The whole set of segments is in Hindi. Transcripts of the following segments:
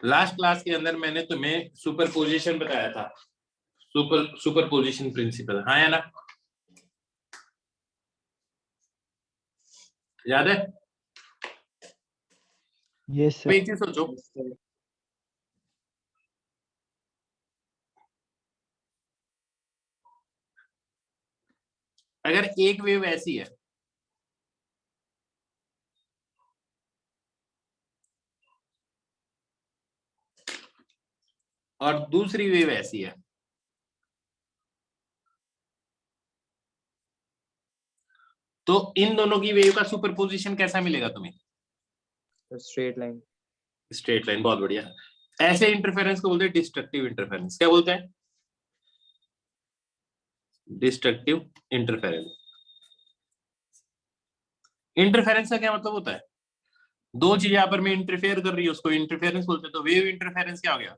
लास्ट क्लास के अंदर मैंने तुम्हें सुपरपोजिशन बताया था, सुपरपोजिशन प्रिंसिपल, हाँ या ना, याद है? Yes sir. एक चीज सोचो, अगर एक वेव ऐसी है और दूसरी वेव ऐसी है, तो इन दोनों की वेव का सुपरपोजिशन कैसा मिलेगा तुम्हें? Straight line. स्ट्रेट लाइन, बहुत बढ़िया। ऐसे इंटरफेरेंस को बोलते हैं डिस्ट्रक्टिव इंटरफेरेंस। क्या बोलते हैं? Destructive interference. इंटरफेरेंस का क्या मतलब होता है? दो चीजें यहाँ पर मैं इंटरफेयर कर रही है उसको इंटरफेरेंस बोलते हैं। तो वेव इंटरफेरेंस क्या हो गया?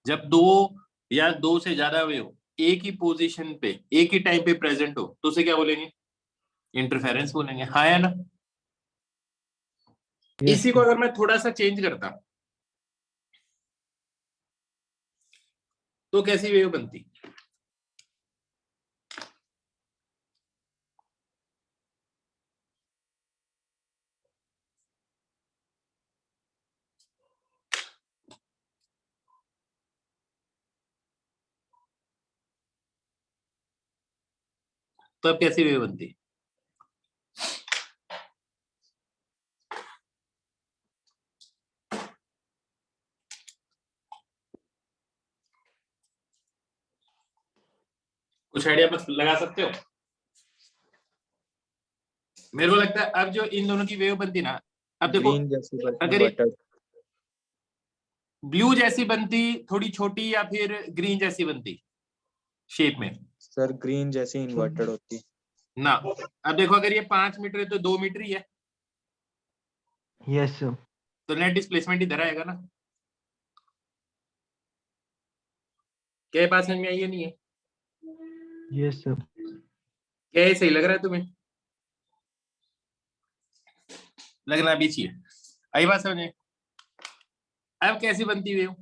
जब दो या दो से ज्यादा वेव एक ही पोजीशन पे एक ही टाइम पे प्रेजेंट हो तो उसे क्या बोलेंगे? इंटरफेरेंस बोलेंगे, हाँ या ना? इसी को अगर मैं थोड़ा सा चेंज करता तो कैसी वेव बनती? तो अब कैसी वेव बनती? कुछ आइडिया बस लगा सकते हो? मेरे को लगता है अब जो इन दोनों की वेव बनती ना, अब देखो ग्रीन जैसी अगर ये इन्वर्टेड। ब्लू जैसी बनती थोड़ी छोटी या फिर ग्रीन जैसी बनती शेप में? सर ग्रीन जैसी इन्वर्टेड होती ना। अब देखो अगर ये 5 मीटर है तो 2 मीटर ही है, यस सर। तो नेट डिस्प्लेसमेंट इधर आएगा ना। क्या ये बात समझ में आई है? नहीं है? Yes sir. क्या ये सही लग रहा है तुम्हें? लगना भी चाहिए। आई बात समझ में? अब कैसी बनती वेव?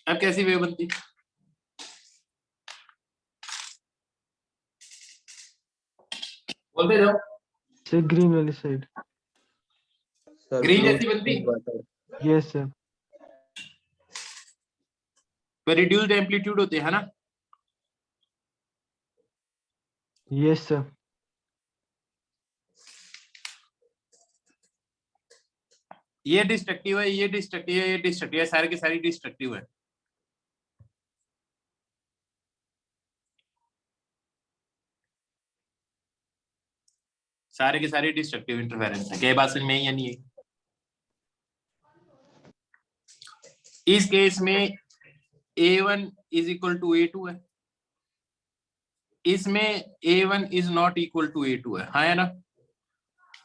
अब कैसी वेव बनती? बोलते जाओ। सर ग्रीन वाली साइड। सर ग्रीन ब्लू जैसी बनती? इन्वर्टेड। Yes sir. पर रिड्यूस्ड एम्पलीट्यूड होते हैं ना? Yes sir. ये डिस्ट्रक्टिव है, ये डिस्ट्रक्टिव है, ये डिस्ट्रक्टिव है, सारे के सारी डिस्ट्रक्टिव है। सारे के सारे डिस्ट्रक्टिव इंटरफेरेंस है। क्या बात समझ में आई या नहीं है? इस केस में A1 is equal to A2 है, इसमें A1 is not equal to A2 है, हाँ या ना?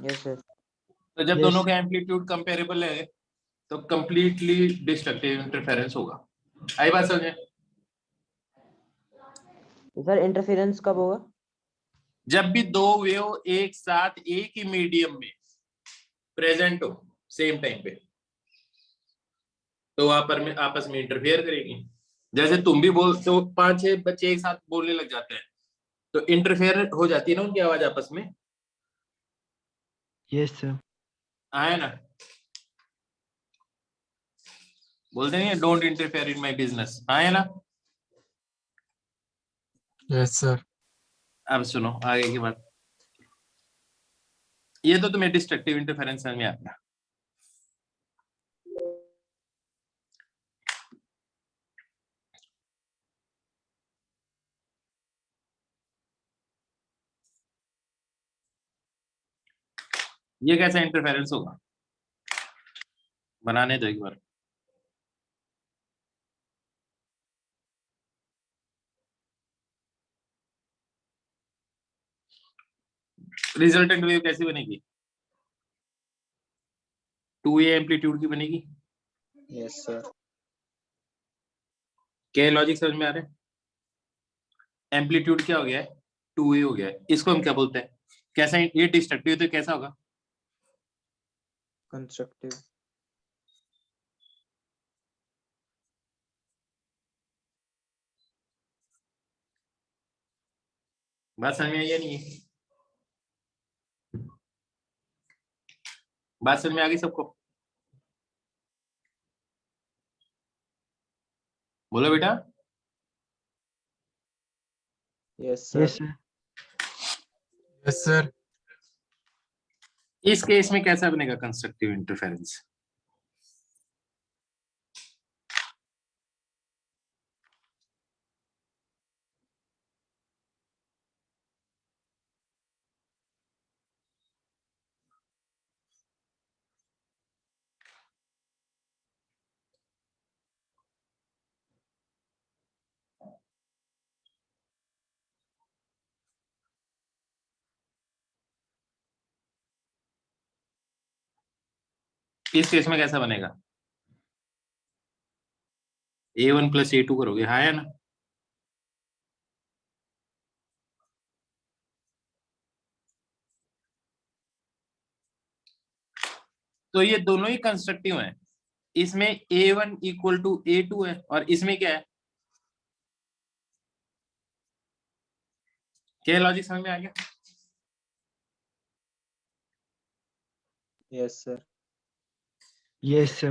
Yes sir. तो जब Yes. दोनों का एम्पलीट्यूड कंपेरेबल है तो कंप्लीटली डिस्ट्रक्टिव इंटरफेरेंस होगा। आई बात समझे? सर इंटरफेरेंस कब होगा? जब भी दो वेव एक साथ एक ही मीडियम में प्रेजेंट हो सेम टाइम पे तो वहां पर में आपस में इंटरफेयर करेगी। जैसे तुम भी बोलते हो, 5-6 बच्चे एक साथ बोलने लग जाते हैं तो इंटरफेयर हो जाती है ना उनकी आवाज आपस में, यस सर। आया ना? बोलते नहीं don't interfere in my business, आया ना? Yes sir. अब सुनो आगे की बात। ये तो तुम्हें डिस्ट्रक्टिव इंटरफेरेंस समझ में आ गया। ये कैसा इंटरफेरेंस होगा? बनाने दो एक बार। रिजल्टेंट वेव कैसी बनेगी? 2a एम्पलीट्यूड की बनेगी। Yes sir. क्या लॉजिक समझ में आ रहा है? एम्पलीट्यूड क्या हो गया है? 2a हो गया है। इसको हम क्या बोलते हैं? कैसा ये डिस्ट्रक्टिव तो कैसा होगा? कंस्ट्रक्टिव। बात समझ में आई या नहीं है? बात समझ में आ गई सबको? बोलो बेटा। Yes Yes, sir. sir. Yes sir. इस केस में कैसा बनेगा कंस्ट्रक्टिव इंटरफेरेंस? इस केस में कैसा बनेगा? a1 प्लस a2 करोगे, हाँ है ना? तो ये दोनों ही कंस्ट्रक्टिव हैं। इसमें a1 इक्वल टू a2 है और इसमें क्या है? क्या लॉजिक समझ में आ गया? Yes sir. Yes, sir.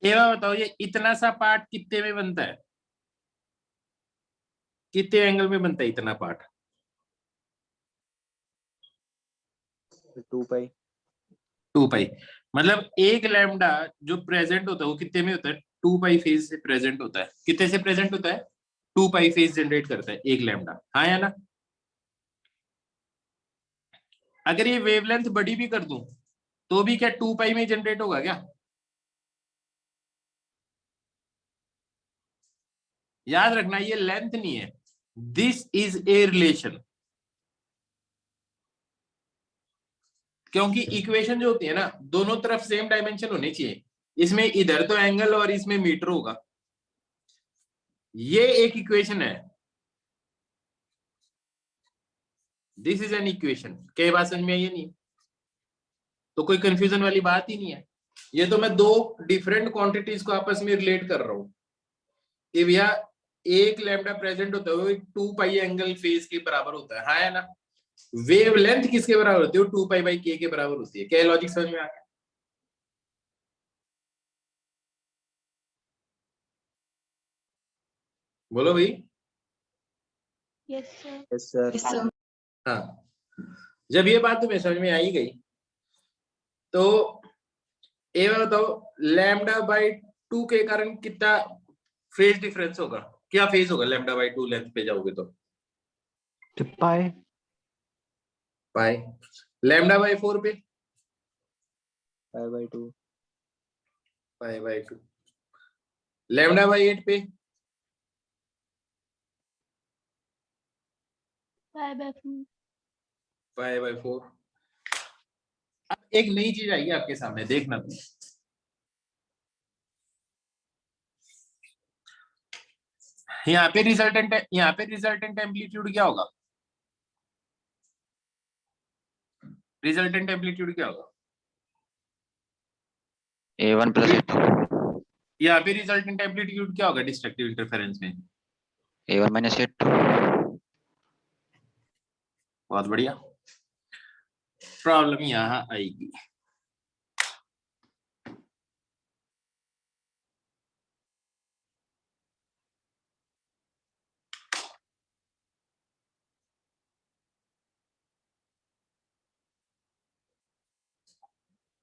ये बात बताओ, ये इतना सा पार्ट कितने में बनता है? कितने एंगल में बनता है इतना पार्ट? 2 पाई। 2 पाई। मतलब एक लैम्डा जो प्रेजेंट होता है वो कितने में होता है? 2 पाई फेज से प्रेजेंट होता है। कितने से प्रेजेंट होता है? 2 पाई फेज जनरेट करता है एक लैम्डा, हाँ या ना? अगर ये वेवलेंथ बड़ी भी कर दूं तो भी क्या 2 पाई में जनरेट होगा क्या? याद रखना ये लेंथ नहीं है, दिस इज ए रिलेशन। क्योंकि इक्वेशन जो होती है ना, दोनों तरफ सेम डायमेंशन होनी चाहिए। इसमें इधर तो एंगल और इसमें मीटर होगा। ये एक इक्वेशन है, दिस इज एन इक्वेशन। क्या बात समझ में आई है? नहीं तो कोई कंफ्यूजन वाली बात ही नहीं है। ये तो मैं दो डिफरेंट क्वांटिटीज को आपस में रिलेट कर रहा हूं कि भैया एक लैम्डा प्रेजेंट होता है वो 2 पाई एंगल फेज के बराबर होता है, हाँ या ना? वेवलेंथ किसके बराबर होती है? वो 2 पाई बाई के बराबर होती है। क्या लॉजिक समझ में आ गया? बोलो भाई। Yes sir. Yes sir. हाँ, जब ये बात तुम्हें समझ में आई गई तो ये बताओ लैम्डा बाई 2 के कारण कितना फेज डिफरेंस होगा? क्या फेज होगा लैम्डा बाई 2 लेंथ पे जाओगे तो? The pi. Pi. Lambda by 4 पे? Pi by 2। Pi by 2। Lambda by 8 पे? Pi by 4। Pi by 4। अब एक नई चीज आएगी आपके सामने, देखना तुम। यहाँ पे रिजल्टेंट एम्पलीट्यूड क्या होगा? रिजल्टेंट एम्पलीट्यूड क्या होगा? A1 plus A2। यहाँ पे रिजल्टेंट एम्पलीट्यूड क्या होगा डिस्ट्रक्टिव इंटरफेरेंस में? A1 minus A2। बहुत बढ़िया। प्रॉब्लम यहाँ आएगी।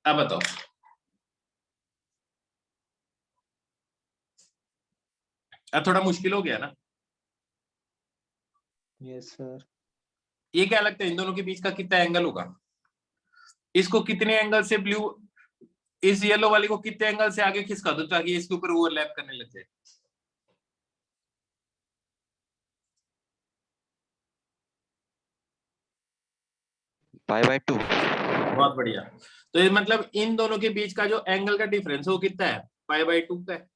अब बताओ, अब थोड़ा मुश्किल हो गया ना? Yes sir. ये क्या लगता है इन दोनों के बीच का कितना एंगल होगा? इसको कितने एंगल से ब्लू, इस येलो वाली को कितने एंगल से आगे खिसका दो ताकि इसके ऊपर ओवरलैप करने लग जाए? Pi by 2। बहुत बढ़िया। तो ये मतलब इन दोनों के बीच का जो एंगल का डिफरेंस है वो कितना है? पाई बाय 2 का है।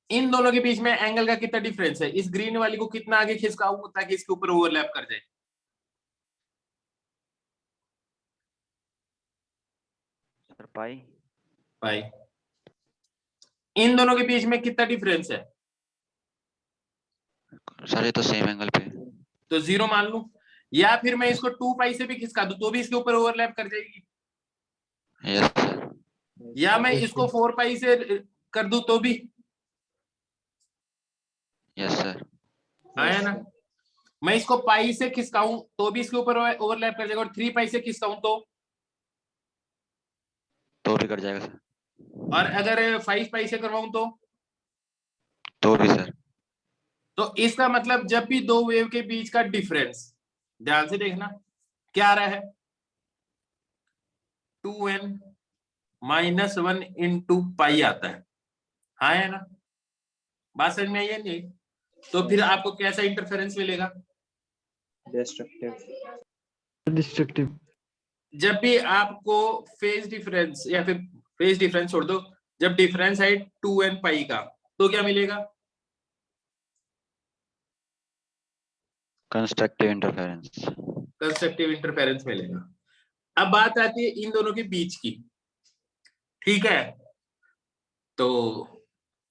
इन दोनों के बीच में एंगल का कितना डिफरेंस है? इस ग्रीन वाली को कितना आगे खिसकाऊं ताकि इसके ऊपर ओवरलैप कर जाए? सर पाई। पाई। इन दोनों के बीच में कितना डिफरेंस है? सर ये तो सेम एंगल पे। तो 0 मान लूं, या फिर मैं इसको 2 पाई से भी खिसका दूं तो भी इसके ऊपर ओवरलैप कर जाएगी। Yes sir. या मैं Yes, इसको sir. 4 पाई से कर दूं तो भी, यस सर। आया ना? मैं इसको पाई से खिसकाऊं तो भी इसके ऊपर ओवरलैप कर जाएगा, और 3 पाई से खिसकाऊं तो भी कट जाएगा सर। और अगर 5 पाई से करवाऊं तो भी सर। तो इसका मतलब जब भी दो वेव के बीच का डिफरेंस, ध्यान से देखना, क्या आ रहा है? 2n - 1 इंटू पाई आता है। हाँ है ना? बात समझ में आई है नहीं? तो फिर आपको कैसा इंटरफेरेंस मिलेगा? Destructive. Destructive. जब भी आपको फेज डिफरेंस, या फिर फेज डिफरेंस छोड़ दो, जब डिफरेंस है 2n पाई का, तो क्या मिलेगा? Constructive interference. कंस्ट्रक्टिव इंटरफेरेंस मिलेगा। अब बात आती है इन दोनों के बीच की, ठीक है? तो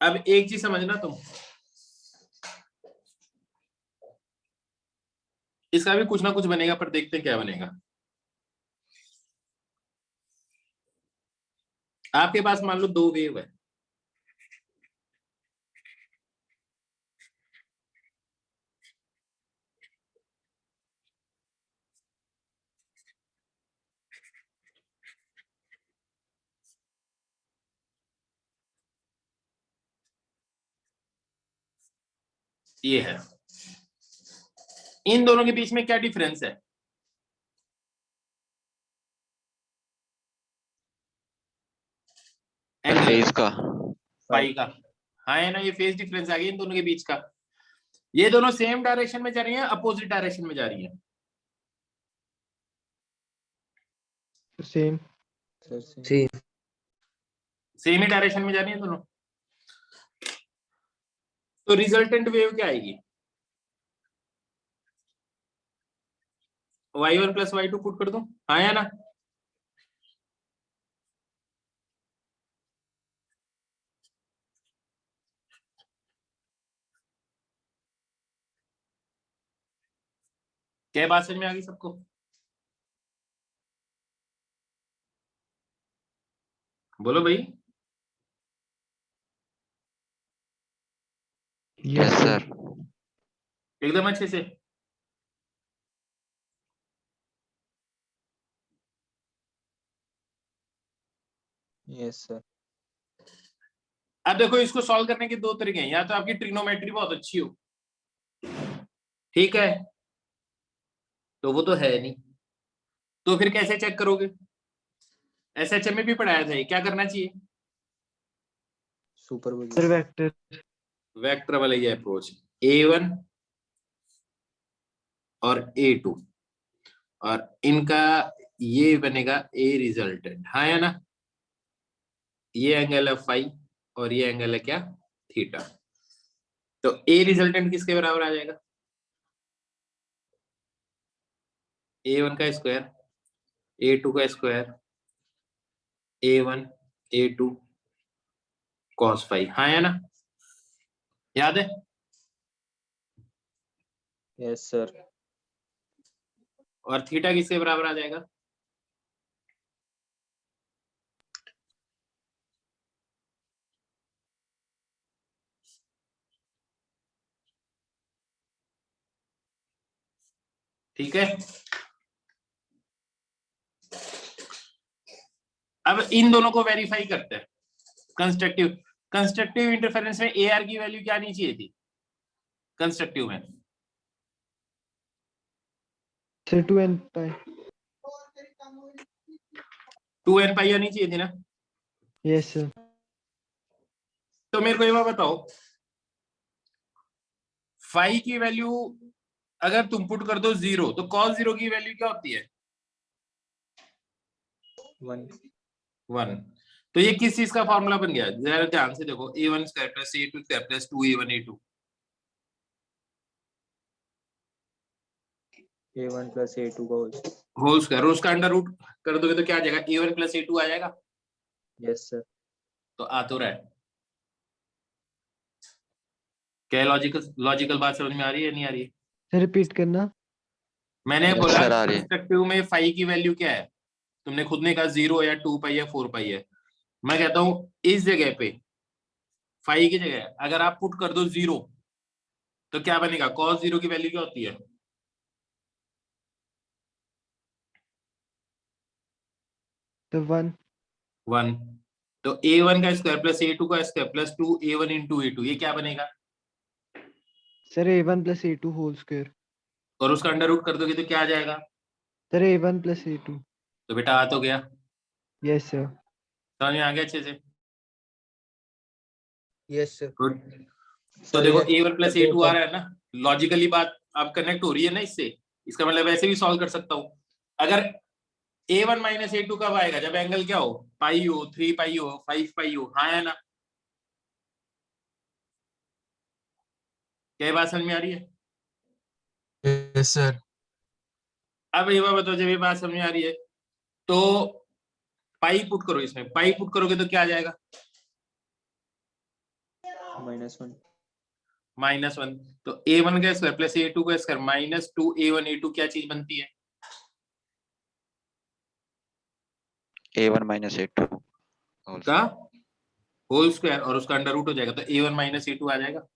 अब एक चीज समझना तुम, इसका भी कुछ ना कुछ बनेगा, पर देखते हैं क्या बनेगा। आपके पास मान लो दो वेव है, ये है। इन दोनों के बीच में क्या डिफरेंस है? फेज का। पाई का। हाँ है ना? ये फेज डिफरेंस आ गया इन दोनों के बीच का। ये दोनों सेम डायरेक्शन में जा रही हैं, अपोजिट डायरेक्शन में जा रही हैं? Same. Sir, same. सेम ही डायरेक्शन में जा रही हैं दोनों। तो रिजल्टेंट वेव क्या आएगी? y1 + y2 पुट कर दूं, हाँ है ना? क्या बात समझ में आ गई सबको? बोलो भाई। Yes, yes sir. सर। एकदम अच्छे से। Yes, sir. अब देखो, इसको सॉल्व करने के दो तरीके हैं, या तो आपकी ट्रिग्नोमेट्री बहुत अच्छी हो, ठीक है, तो वो तो है नहीं, तो फिर कैसे चेक करोगे? एसएचएम में भी पढ़ाया था, ये क्या करना चाहिए? Sir, Superposition. vector. वेक्टर वाला ये अप्रोच, A1 और A2, और इनका ये बनेगा A रिजल्टेंट, हाँ या ना? ये एंगल है फाई और ये एंगल है क्या? थीटा। तो A रिजल्टेंट किसके बराबर आ जाएगा? A1 का स्क्वायर, A2 का square, A1 A2 cos phi, हाँ या ना? याद है? Yes, sir. और थीटा किसके बराबर आ जाएगा? ठीक है। अब इन दोनों को वेरीफाई करते हैं। कंस्ट्रक्टिव इंटरफेरेंस में AR की वैल्यू क्या आनी चाहिए थी? कंस्ट्रक्टिव में Sir, 2n pi. 2n पाई आनी चाहिए थी ना? Yes, sir. तो मेरे को ये बात बताओ, फाई की वैल्यू अगर तुम पुट कर दो 0, तो cos 0 की वैल्यू क्या होती है? 1 1। तो ये किस चीज का फॉर्मूला बन गया, जरा ध्यान से देखो, a1 square plus a2 square plus 2a1 a2। a1 plus a2 का होल स्क्वायर, उसका अंडर रूट कर दोगे तो क्या आ जाएगा, a1 प्लस a2 आ जाएगा। Yes sir. तो आ तो रहा है। क्या लॉजिकल बात समझ में आ रही है, नहीं आ रही है? सर रिपीट करना। मैंने Yes, बोला sir, आ रही है। कंस्ट्रक्टिव में फाई की वैल्यू क्या है, तुमने खुद ने कहा 0 या 2 पाई या 4 पाई है। मैं कहता हूं इस जगह पे फाई की जगह अगर आप पुट कर दो 0 तो क्या बनेगा, cos 0 की वैल्यू क्या होती है? तो 1। 1। तो a1 का स्क्वायर प्लस a2 का square plus 2a1 into a2, ये क्या बनेगा? Sir a1 plus a2 whole square. और उसका अंडर रूट कर दोगे तो क्या आ जाएगा? Sir a1 plus a2। तो बेटा आ तो गया, यस सर। समझ में आ गया अच्छे से? Yes sir. गुड। तो सर देखो ये a1 प्लस a2 आ रहा है ना, लॉजिकली बात अब कनेक्ट हो रही है ना इससे। इसका मतलब ऐसे भी सॉल्व कर सकता हूं। अगर a1 माइनस a2 कब आएगा, जब एंगल क्या हो, पाई हो, 3 पाई हो, 5 पाई हो, हाँ है ना? क्या ये बात समझ में आ रही है? Yes sir. अब ये बात बताओ, जब ये बात समझ में आ रही है तो पाई पुट करो, इसमें पाई पुट करोगे तो क्या आ जाएगा? -1 -1। तो a1 का स्क्वायर प्लस a2 का स्क्वायर माइनस 2a1 a2 क्या चीज बनती है? a1 minus a2 whole का square. होल स्क्वायर और उसका अंडर रूट हो जाएगा, तो a1 माइनस a2 आ जाएगा।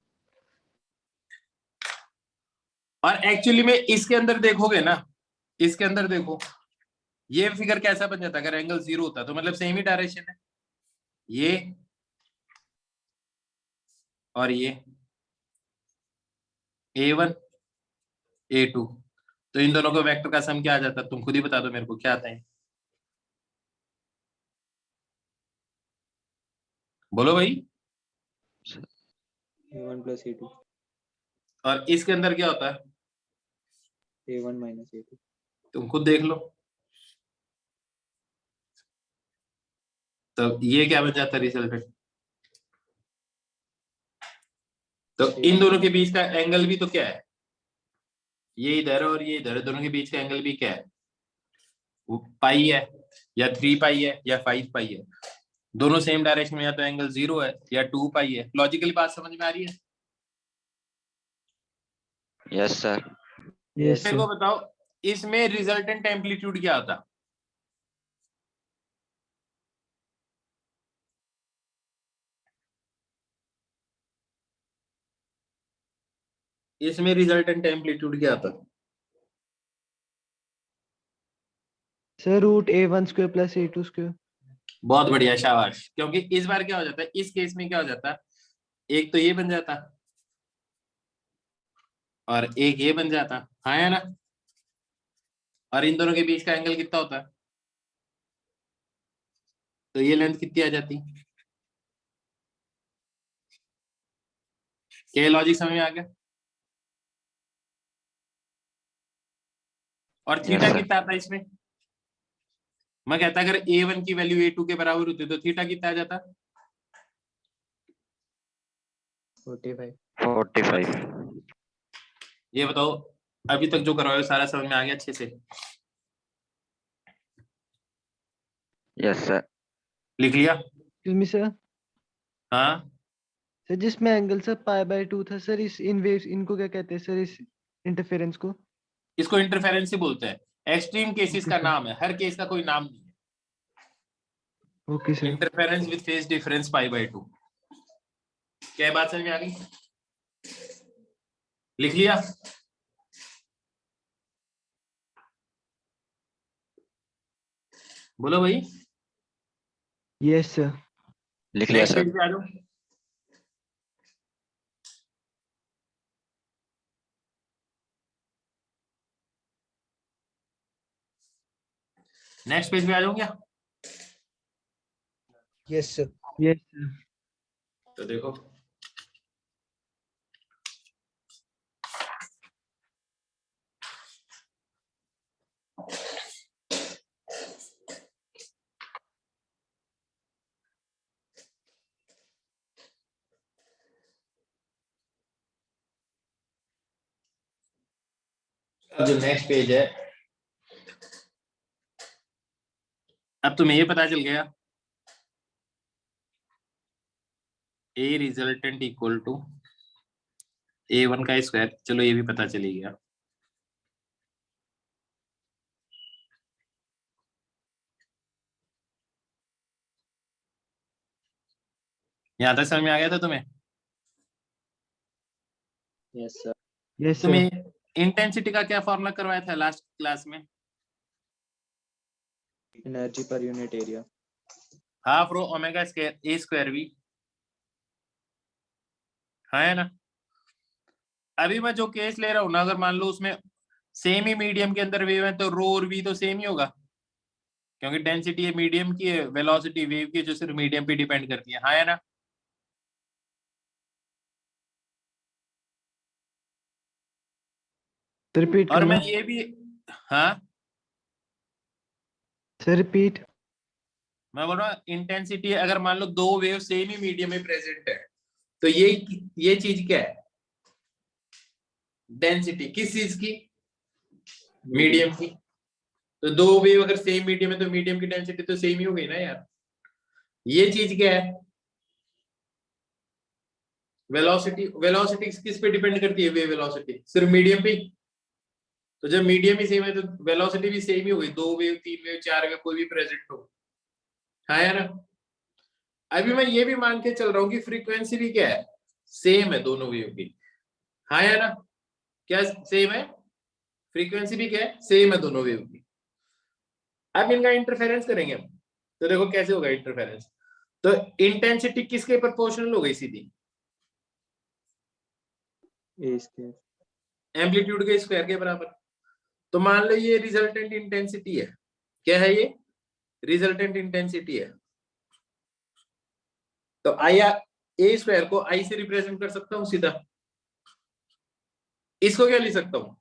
और एक्चुअली में इसके अंदर देखोगे ना, इसके अंदर देखो ये फिगर कैसा बन जाता है, अगर एंगल 0 होता तो मतलब सेम ही डायरेक्शन है, ये और ये a1 a2, तो इन दोनों को वेक्टर का सम क्या आ जाता है, तुम खुद ही बता दो मेरे को क्या आता है, बोलो भाई। a1 plus a2 और इसके अंदर क्या होता है, a1 minus a2 तुम खुद देख लो। तो ये क्या बन जाता है रिजल्टेंट? तो इन दोनों के बीच का एंगल भी तो क्या है, ये इधर और ये इधर, दोनों के बीच का एंगल भी क्या है, वो पाई है, या 3 पाई है या 5 पाई है। दोनों सेम डायरेक्शन में, या तो एंगल 0 है या 2 पाई है। लॉजिकली बात समझ में आ रही है? Yes, sir. यस मेरे सर। को बताओ इसमें रिजल्टेंट एम्पलीट्यूड क्या होता? इसमें रिजल्टेंट एम्पलीट्यूड क्या होता? Sir root a1 square plus a2 square. बहुत बढ़िया, शाबाश। क्योंकि इस बार क्या हो जाता है, इस केस में क्या हो जाता है, एक तो ये बन जाता और एक ये बन जाता, हाँ है ना? और इन दोनों के बीच का एंगल कितना होता है, तो ये लेंथ कितनी आ जाती? क्या लॉजिक समझ में आ गया? और Yes, थीटा sir. कितना आता है इसमें? मैं कहता अगर a1 की वैल्यू a2 के बराबर होती तो थीटा कितना आ जाता? 45 45. ये बताओ, अभी तक जो करवाया सारा समझ में आ गया अच्छे से? Yes, sir. लिख लिया? Excuse me sir. हाँ, सर जिसमें एंगल सर π/2 था सर, इस इन वेव्स इनको क्या कहते हैं सर, इस इंटरफेरेंस को? इसको इंटरफेरेंस ही बोलते हैं। एक्सट्रीम केसेस ओके का सर। नाम है, हर केस का कोई नाम नहीं है। Okay sir. Interference with phase difference π/2। क्या बात समझ में आ गई? लिख लिया? बोलो भाई। Yes sir. लिख लिया नेक्स्ट सर. पेज पे आ जाओ। नेक्स्ट पेज पे आ जाओ क्या? Yes sir. Yes sir. तो देखो, अब जो नेक्स्ट पेज है, अब तुम्हें ये पता चल गया A resultant equal to A1 का स्क्वायर। चलो ये भी पता चली गया। यहाँ तक समझ में आ गया था तुम्हें? Yes sir. Yes, sir. तुम्हें इंटेंसिटी का क्या फॉर्मूला करवाया था लास्ट क्लास में? Energy per unit area. Half rho omega square A square V, हाँ है ना? अभी मैं जो केस ले रहा हूं ना, अगर मान लो उसमें सेम ही मीडियम के अंदर वेव है तो रो और V तो सेम ही होगा, क्योंकि डेंसिटी है मीडियम की है, वेलोसिटी वेव की जो सिर्फ मीडियम पे डिपेंड करती है, हाँ है ना? तो रिपीट और करना मैं ये भी, हाँ सर, रिपीट। मैं बोल रहा हूँ इंटेंसिटी, अगर मान लो दो वेव सेम ही मीडियम में प्रेजेंट है तो ये चीज क्या है? डेंसिटी किस चीज की? मीडियम की। तो दो वेव अगर सेम मीडियम है तो मीडियम की डेंसिटी तो सेम ही हो गई ना यार। ये चीज क्या है? वेलोसिटी। वेलोसिटी किस पे डिपेंड करती है? वेव वेलोसिटी सिर्फ मीडियम पे ही। तो जब मीडियम ही सेम है तो वेलोसिटी भी सेम ही हो गई, दो वेव, तीन वेव, चार वेव कोई भी प्रेजेंट हो, हाँ यार। अभी मैं ये भी मान के चल रहा हूँ कि फ्रीक्वेंसी भी क्या है? सेम है दोनों वेव की, हाँ यार। क्या सेम है? फ्रीक्वेंसी भी क्या है? सेम है दोनों वेव की। अब इनका इंटरफेरेंस करेंगे हम, तो देखो कैसे होगा इंटरफेरेंस। तो इंटेंसिटी किसके प्रोपोर्शनल हो गई? सीधी ए स्क्वायर। एम्पलीट्यूड के स्क्वायर के बराबर। तो मान लो ये रिजल्टेंट इंटेंसिटी है। क्या है ये? रिजल्टेंट इंटेंसिटी है। तो आई ए स्क्वायर को आई से रिप्रेजेंट कर सकता हूं सीधा। इसको क्या लिख सकता हूं?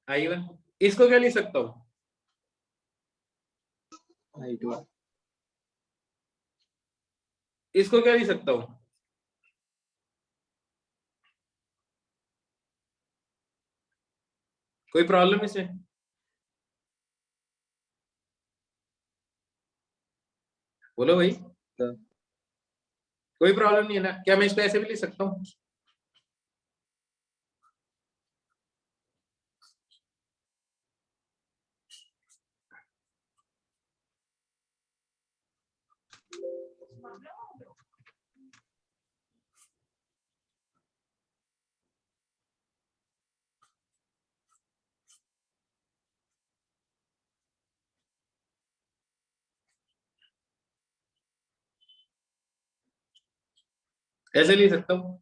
I1। इसको क्या लिख सकता हूं? I2। इसको क्या लिख सकता हूं? कोई प्रॉब्लम इसमें? बोलो भाई, सर। कोई प्रॉब्लम नहीं है ना? क्या मैं इसको ऐसे भी लिख सकता हूं? ऐसे लिख सकता हूं?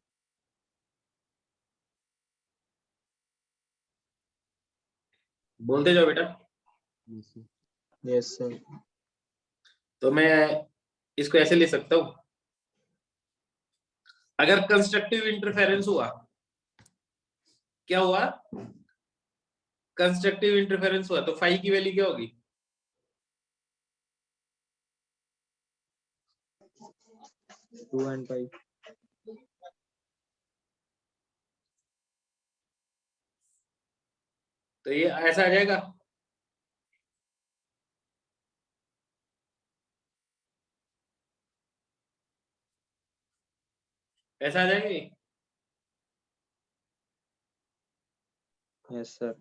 बोलते जाओ बेटा। Yes sir. तो मैं इसको ऐसे लिख सकता हूं, अगर कंस्ट्रक्टिव इंटरफेरेंस हुआ, क्या हुआ? कंस्ट्रक्टिव इंटरफेरेंस हुआ तो फाई की वैल्यू क्या होगी? 2 and 5। तो ये ऐसा आ जाएगा। ऐसा आ जाएगा ये। Yes sir.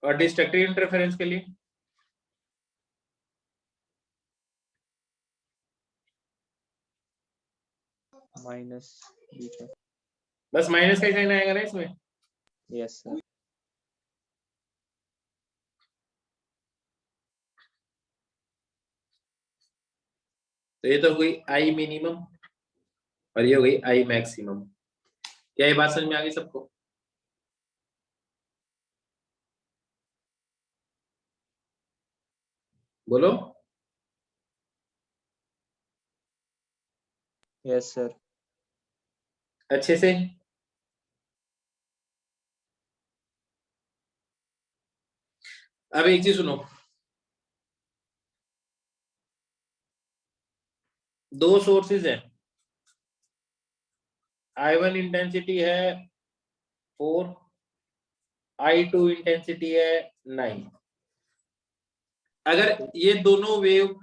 और डिस्ट्रक्टिव इंटरफेरेंस के लिए माइनस बीटा। बस माइनस का ही साइन आएगा ना इसमें। Yes sir. तो ये तो हुई आई मिनिमम और ये हो गई आई मैक्सिमम। क्या ये बात समझ में आ गई सबको? बोलो। Yes sir. अच्छे से। अब एक चीज सुनो, दो सोर्सेज है, I1 इंटेंसिटी है 4, I2 इंटेंसिटी है 9। अगर ये दोनों वेव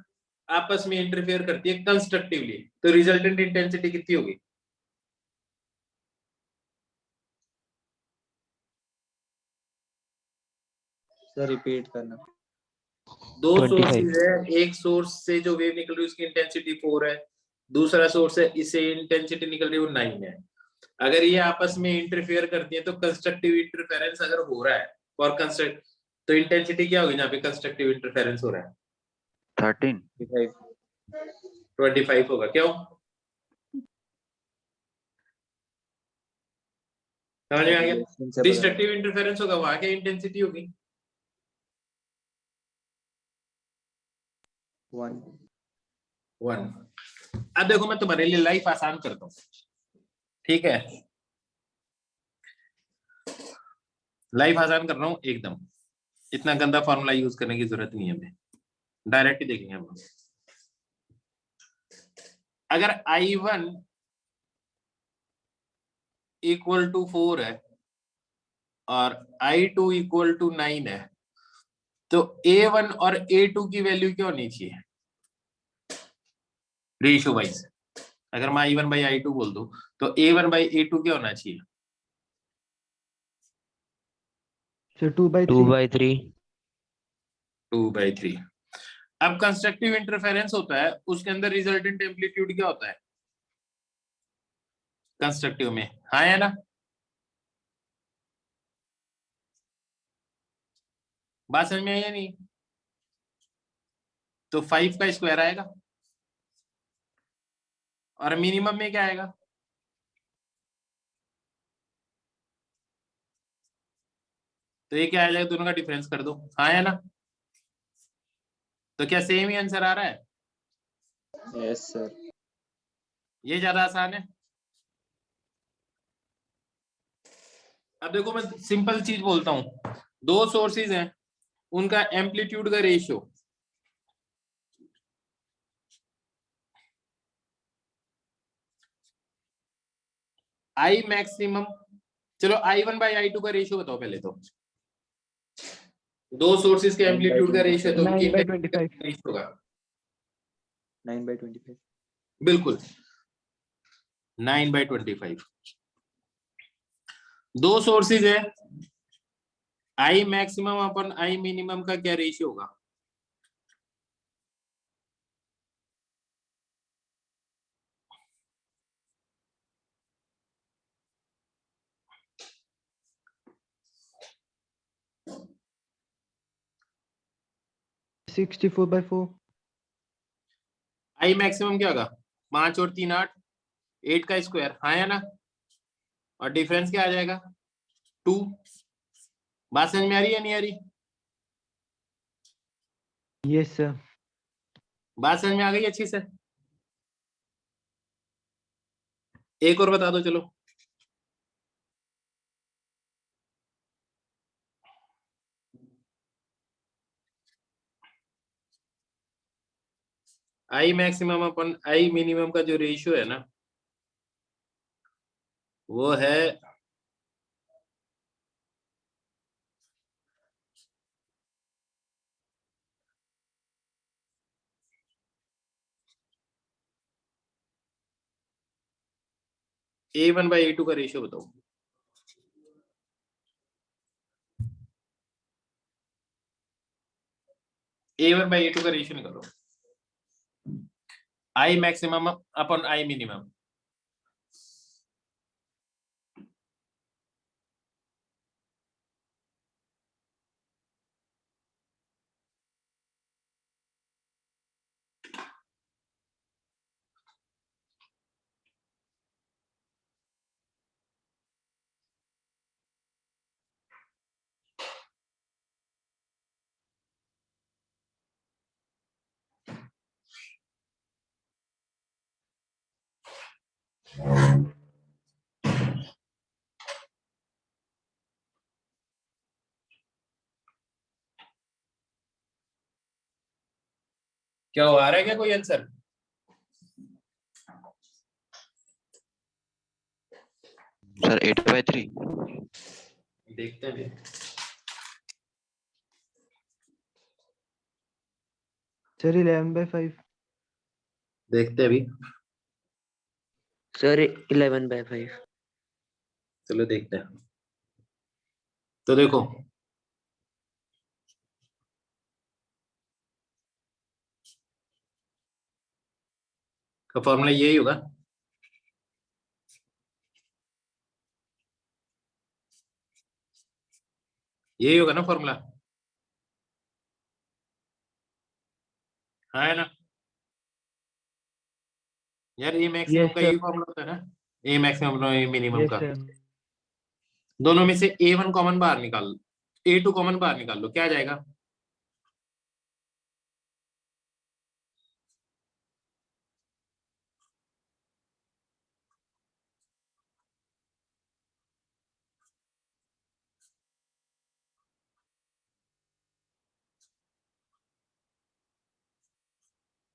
आपस में इंटरफेयर करती है कंस्ट्रक्टिवली, तो रिजल्टेंट इंटेंसिटी कितनी होगी? सर रिपीट करना। दो 25। सोर्सेज है, एक सोर्स से जो वेव निकल रही है उसकी इंटेंसिटी 4 है, दूसरा सोर्स है इससे इंटेंसिटी निकल रही है वो 9 है। अगर ये आपस में इंटरफेयर करती है तो कंस्ट्रक्टिव इंटरफेरेंस अगर हो रहा है फॉर कंस्ट्रक्ट, तो इंटेंसिटी क्या होगी जहाँ पे कंस्ट्रक्टिव इंटरफेरेंस हो रहा है? 13। 25 होगा। क्यों? समझ में आ गया? डिस्ट्रक्टिव इंटरफेरेंस होगा, वहां क्या इंटेंसिटी होगी? 1। अब देखो मैं तुम्हारे लिए लाइफ आसान करता हूँ, ठीक है? लाइफ आसान कर रहा हूँ एकदम, इतना गंदा फॉर्मूला यूज करने की जरूरत नहीं है, हमें डायरेक्ट ही देखेंगे हम। अगर I1 इक्वल टू 4 है और I2 इक्वल टू 9 है, तो A1 और A2 की वैल्यू क्या होनी चाहिए रेशियो वाइज? अगर मैं I1 बाई I2 बोल दूं तो A1 बाई A2 क्या होना चाहिए? So 2/3. 2/3। 2/3। अब कंस्ट्रक्टिव इंटरफेरेंस होता है, उसके अंदर रिजल्टेंट एम्पलीट्यूड क्या होता है कंस्ट्रक्टिव में? हाँ या ना? बात समझ में आई या नहीं? तो 5 का स्क्वायर आएगा और मिनिमम में क्या आएगा? तो ये क्या आ जाएगा, दोनों का डिफरेंस कर दो। हाँ या ना? तो क्या सेम ही आंसर आ रहा है? Yes sir. ये ज्यादा आसान है। अब देखो मैं सिंपल चीज बोलता हूं, दो सोर्सेज हैं, उनका एम्पलीट्यूड का रेशियो I मैक्सिमम, चलो I1 बाई I2 का रेशियो बताओ पहले तो। दो सोर्सेज के 9/25। एम्पलीट्यूड का रेशियो, तो उनकी 9/25. रेशियो होगा 9/25। बिल्कुल 9/25। दो सोर्सेज है, I maximum upon I minimum का क्या रेशियो होगा? — 64/4. I मैक्सिमम क्या होगा? 5 और 3 8, 8 का स्क्वायर। हाँ या ना? और डिफरेंस क्या आ जाएगा? 2। बात समझ में आ रही है नहीं आ रही? Yes sir. बात समझ में आ गई अच्छी से? एक और बता दो चलो। I maximum upon I minimum का जो रेशियो है ना, वो है A1 बाई A2 का रेशियो बताओ। A1 बाई A2 का रेशियो निकालो, I maximum upon I minimum. क्या आ रहा है क्या कोई आंसर? सर 8/3 देखते हैं। सर 11/5 देखते हैं अभी। सर 11/5 चलो देखते हैं। तो देखो का फॉर्मूला यही होगा। यही होगा ना फॉर्मूला, हाँ है ना यार। ए मैक्सिमम Yes का sir. यही फॉर्मूला होता है ना, ए मैक्सिमम ए मिनिमम Yes का। sir. दोनों में से A1 कॉमन बाहर निकाल लो, A2 कॉमन बाहर निकाल लो, क्या आ जाएगा?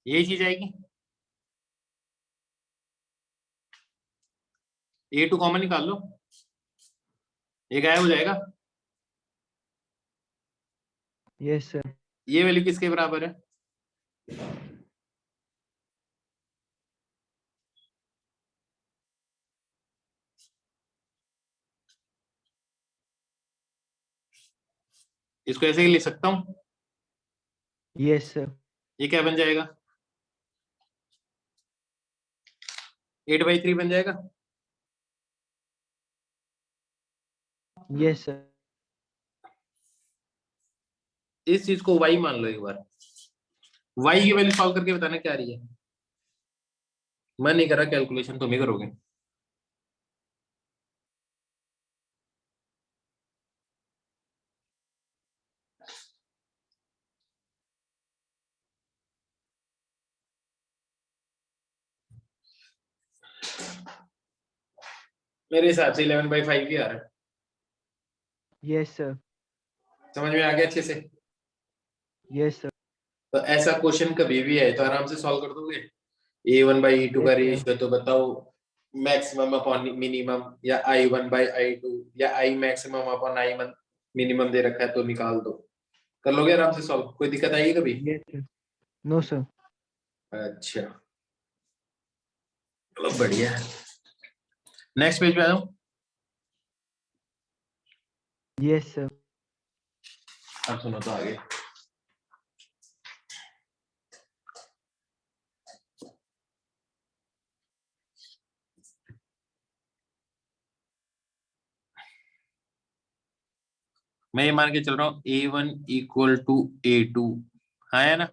यही चीज आएगी। A2 कॉमन निकाल लो, ये गायब हो जाएगा। Yes sir. ये वैल्यू किसके बराबर है? इसको ऐसे ही लिख सकता हूं, Yes sir. ये क्या बन जाएगा? 8/3 बन जाएगा। Yes sir. इस चीज को y मान लो एक बार, y की वैल्यू सॉल्व करके बताना क्या आ रही है। मैं नहीं कर रहा, कैलकुलेशन तुम ही करोगे। मेरे हिसाब से 11/5 ही आ रहा है। Yes sir. समझ में आ गया अच्छे से? Yes sir. तो ऐसा क्वेश्चन कभी भी है तो आराम से सॉल्व कर दोगे। A1/E2 का Yes, sir. रेशियो तो बताओ मैक्सिमम अपॉन मिनिमम, या I1/I2, या I maximum upon I minimum दे रखा है तो निकाल दो, कर लोगे आराम से सॉल्व। कोई दिक्कत आएगी कभी? Yes sir. No sir. अच्छा चलो बढ़िया है। नेक्स्ट पेज पे आ जाओ। Yes sir. अब सुनो तो आगे। मैं ये मान के चल रहा हूँ A1 इक्वल टू A2, हाँ है ना,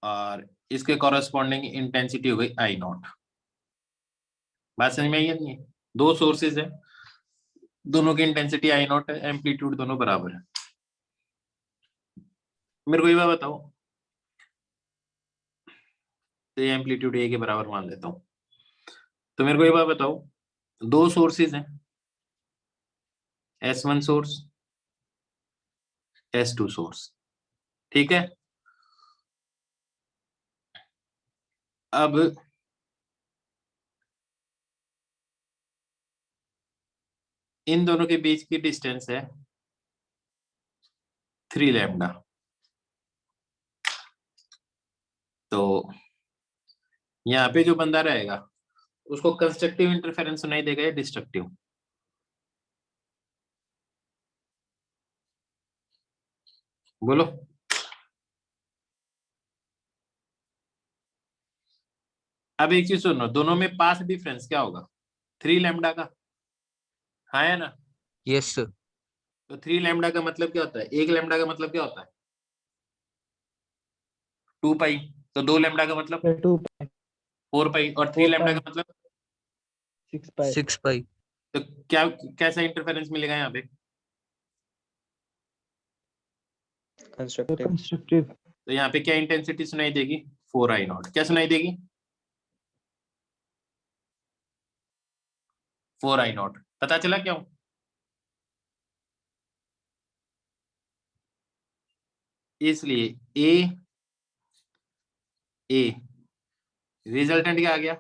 और इसके कॉरेस्पॉन्डिंग इंटेंसिटी हो गई I0। बात समझ में आई है? नहीं, दो सोर्सेज है, दोनों की इंटेंसिटी I0 है, एम्पलीट्यूड दोनों बराबर है। मेरे को ये बात बताओ, तो ये एम्पलीट्यूड A के बराबर मान लेता हूँ। तो मेरे को ये बात बताओ, दो सोर्सेज हैं, S1 सोर्स, S2 सोर्स, ठीक है। अब इन दोनों के बीच की डिस्टेंस है 3 लैम्डा। तो यहाँ पे जो बंदा रहेगा उसको कंस्ट्रक्टिव इंटरफेरेंस सुनाई देगा या डिस्ट्रक्टिव? बोलो। अब एक चीज सुनो, दोनों में पास डिफरेंस क्या होगा? 3 लैम्डा का, हाँ है ना। Yes sir. तो 3 लैम्डा का मतलब क्या होता है? 1 लैम्डा का मतलब क्या होता है? 2 पाई। तो 2 लैम्डा का मतलब Sir 2 pi. 4 पाई, और 3 4 लैम्डा pi. का मतलब 6 pi. 6 पाई। तो क्या कैसा इंटरफेरेंस मिलेगा यहाँ पे? Sir constructive. constructive. तो यहाँ पे क्या इंटेंसिटी सुनाई देगी? 4I0। क्या सुनाई देगी? 4I0। पता चला क्यों? इसलिए ए रिजल्टेंट क्या आ गया?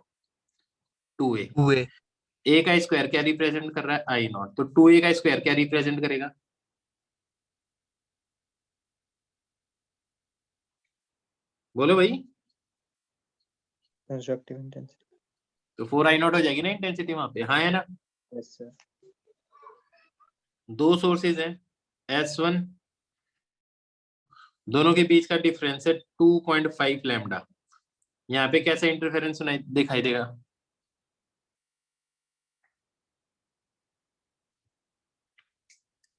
2A। 2A। ए का स्क्वायर क्या रिप्रेजेंट कर रहा है, आई नॉट, तो 2a का स्क्वायर क्या रिप्रेजेंट करेगा, बोलो भाई। Constructive intensity. तो 4i0 हो जाएगी ना इंटेंसिटी वहां पे, हाँ है ना। Yes sir. दो सोर्सेज हैं S1, दोनों के बीच का डिफरेंस है 2.5 लैम्डा। यहाँ पे कैसा इंटरफेरेंस सुनाई दिखाई देगा,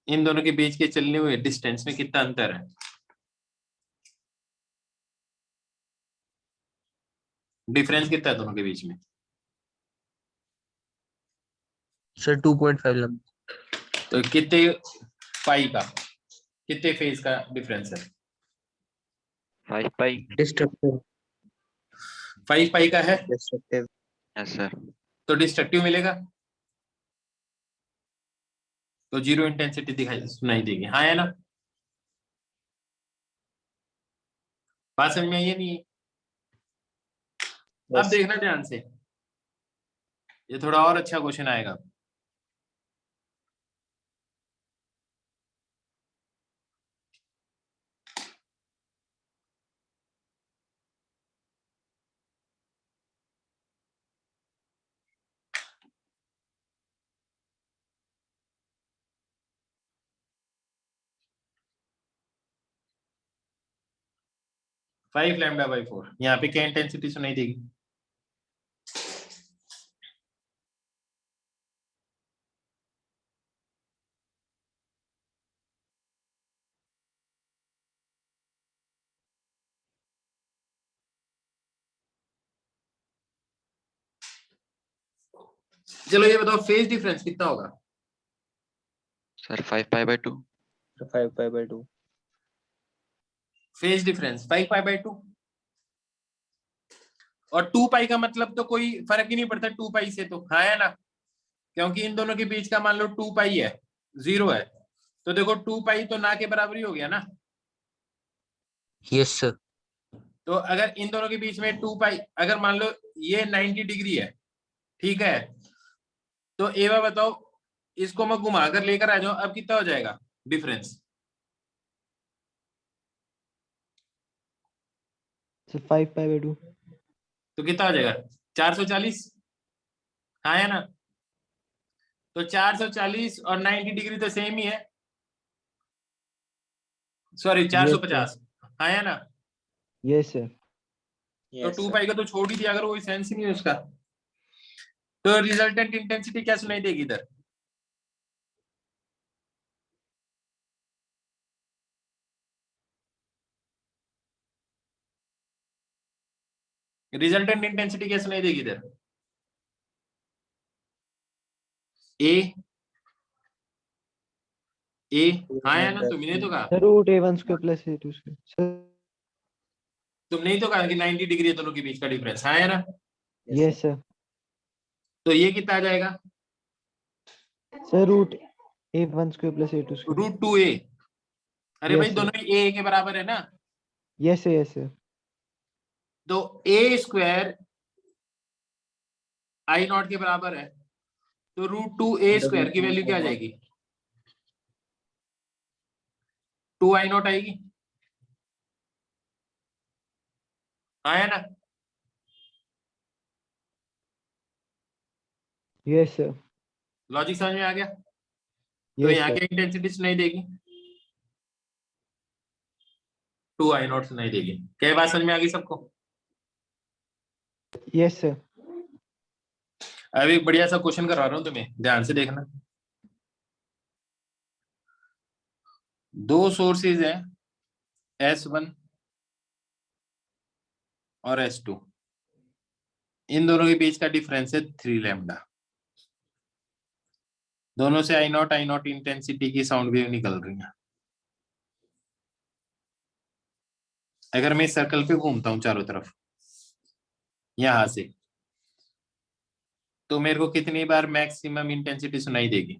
इन दोनों के बीच के चलने हुए डिस्टेंस में कितना अंतर है, डिफरेंस कितना है दोनों के बीच में, सर 2.5 लैम्डा। तो कितने पाई का, कितने फेज का डिफरेंस है, 5 पाई। डिस्ट्रक्टिव। 5 पाई का है, डिस्ट्रक्टिव। Yes sir. तो डिस्ट्रक्टिव मिलेगा, तो जीरो इंटेंसिटी दिखाई सुनाई देगी, हाँ है ना। बात समझ में आई है नहीं है? अब यस। देखना ध्यान से, ये थोड़ा और अच्छा क्वेश्चन आएगा। फाइव लैम्डा बाई 4, यहाँ पे क्या इंटेंसिटी सुनाई देगी, चलो ये बताओ फेज डिफरेंस कितना होगा, sir 5 pi by 2। 5 pi by 2। Phase difference 5 pi by 2, और 2 पाई का मतलब तो कोई फर्क ही नहीं पड़ता 2 पाई से, तो हाँ है ना, क्योंकि इन दोनों के बीच का मान लो 2 पाई है, 0 है, तो देखो 2 पाई तो ना के बराबर ही हो गया ना। Yes sir. तो अगर इन दोनों के बीच में 2 पाई, अगर मान लो ये 90 डिग्री है, ठीक है, तो एवा बताओ, इसको मैं घुमा कर लेकर आ जाऊं, अब कितना हो जाएगा डिफरेंस, सर 5 पाई बाय 2। तो कितना हो जाएगा 440, हाँ है ना। तो 440 और 90 डिग्री तो सेम ही है, सॉरी 450, हाँ है ना। Yes sir. तो यस 2 सर। पाई का तो छोड़ ही दिया, अगर कोई सेंस ही नहीं है उसका। तो रिजल्टेंट इंटेंसिटी क्या सुनाई देगी इधर, रिजल्टेंट इंटेंसिटी क्या सुनाई देगी इधर, ए ए, हाँ है ना, तुमने तो कहा, sir root A1 square plus A2 square sir. तुमने ही तो कहा कि 90 डिग्री है दोनों के बीच का डिफरेंस, हाँ है ना। Yes sir. तो ये कितना आ जाएगा, sir root A1 square plus A2 square. Root 2a, अरे Yes, भाई sir. दोनों ए के बराबर है ना, यस सर यस सर। तो ए स्क्वायर आई नॉट के बराबर है, तो रूट 2a स्क्वायर की वैल्यू क्या आ जाएगी, 2i0 आएगी, हाँ है ना। Yes sir. लॉजिक समझ में आ गया, तो यस यहाँ सर। की इंटेंसिटी सुनाई देगी 2i0 सुनाई देगी, क्या बात समझ में आ गई सबको। Yes sir. अब एक बढ़िया सा क्वेश्चन करवा रहा हूँ तुम्हें, ध्यान से देखना। दो सोर्सेज हैं S1 और S2, इन दोनों के बीच का डिफरेंस है 3 लैम्डा, दोनों से I0 इंटेंसिटी की साउंड वेव निकल रही है। अगर मैं इस सर्कल पे घूमता हूं चारों तरफ यहां से, तो मेरे को कितनी बार मैक्सिमम इंटेंसिटी सुनाई देगी,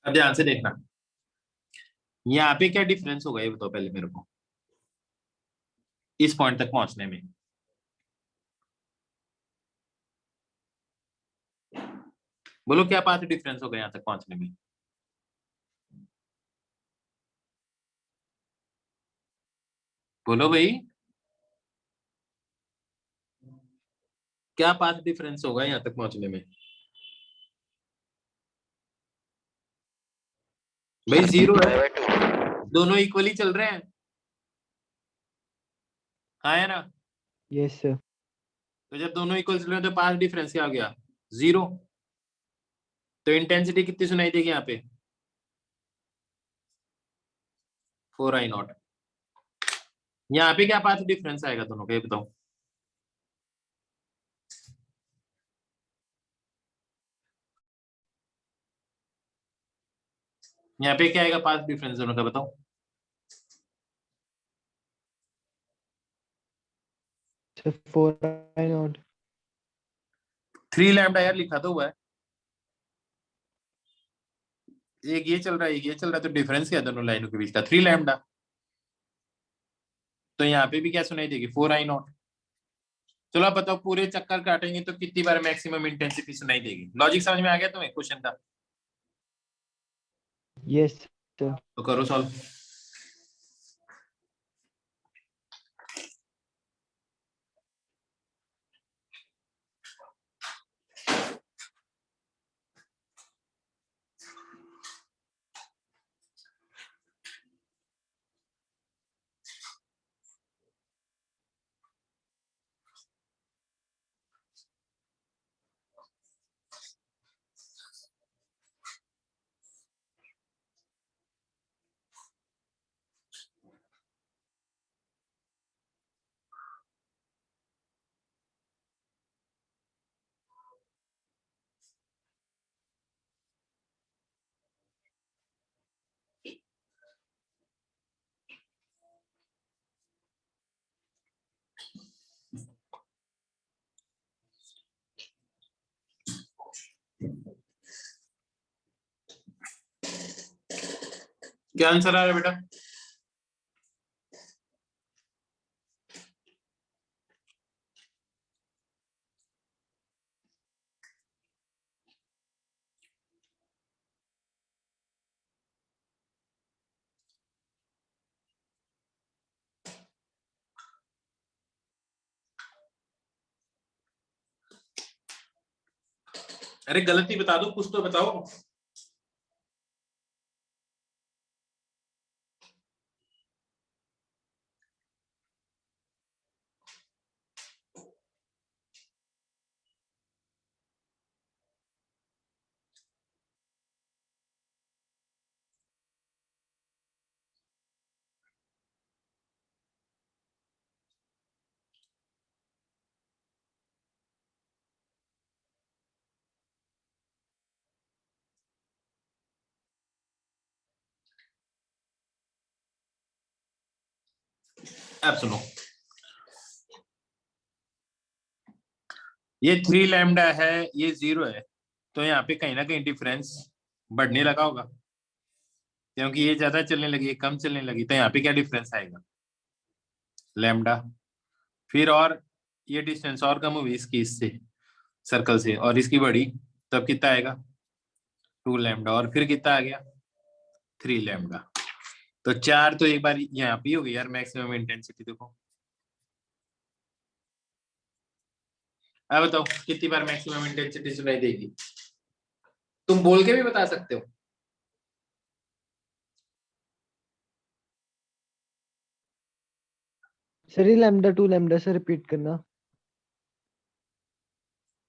अब ध्यान से देखना, यहाँ पे क्या डिफरेंस होगा ये बताओ पहले मेरे को, इस पॉइंट तक पहुंचने में। बोलो क्या पाथ डिफरेंस होगा यहाँ तक पहुंचने में? बोलो भाई, क्या पाथ डिफरेंस होगा यहाँ तक पहुंचने में? भाई सर 0 5 है, by 2 दोनों इक्वली चल रहे हैं, हाँ है ना? Yes sir. तो जब दोनों इक्वल चल रहे हैं तो पाथ डिफरेंस क्या हो गया? 0। तो इंटेंसिटी कितनी सुनाई देगी यहाँ पे? 4I0। यहाँ पे क्या पाथ डिफरेंस आएगा दोनों का, ये बताओ? यहाँ पे क्या आएगा पाथ डिफरेंस दोनों का, बताओ? Sir 4I0। 3 लैम्डा यार, लिखा तो हुआ है। एक ये चल रहा है, एक ये चल रहा है, तो डिफरेंस क्या है दोनों लाइनों के बीच का? 3 लैम्डा। तो यहाँ पे भी क्या सुनाई देगी? 4I0। चलो आप बताओ, पूरे चक्कर काटेंगे तो कितनी बार मैक्सिमम इंटेंसिटी सुनाई देगी? लॉजिक समझ में आ गया तुम्हें क्वेश्चन का? Yes sir. तो करो सॉल्व। क्या आंसर आ रहा है बेटा? अरे गलती बता दो, कुछ तो बताओ। अब सुनो, ये 3 लैम्डा है, ये 0 है, तो यहाँ पे कहीं ना कहीं डिफरेंस बढ़ने लगा होगा, क्योंकि ये ज्यादा चलने लगी, ये कम चलने लगी, तो यहाँ पे क्या डिफरेंस आएगा? लैम्डा। फिर और ये डिस्टेंस और कम हुई इसकी, इससे सर्कल से, और इसकी बढ़ी, तब कितना आएगा? 2 लैम्डा। और फिर कितना आ गया? 3 लैम्डा। तो 4 तो एक बार यहाँ पे हो गई यार मैक्सिमम इंटेंसिटी। देखो अब बताओ कितनी बार मैक्सिमम इंटेंसिटी सुनाई देगी? तुम बोल के भी बता सकते हो। सर ये लैम्डा 2 लैम्डा से रिपीट करना।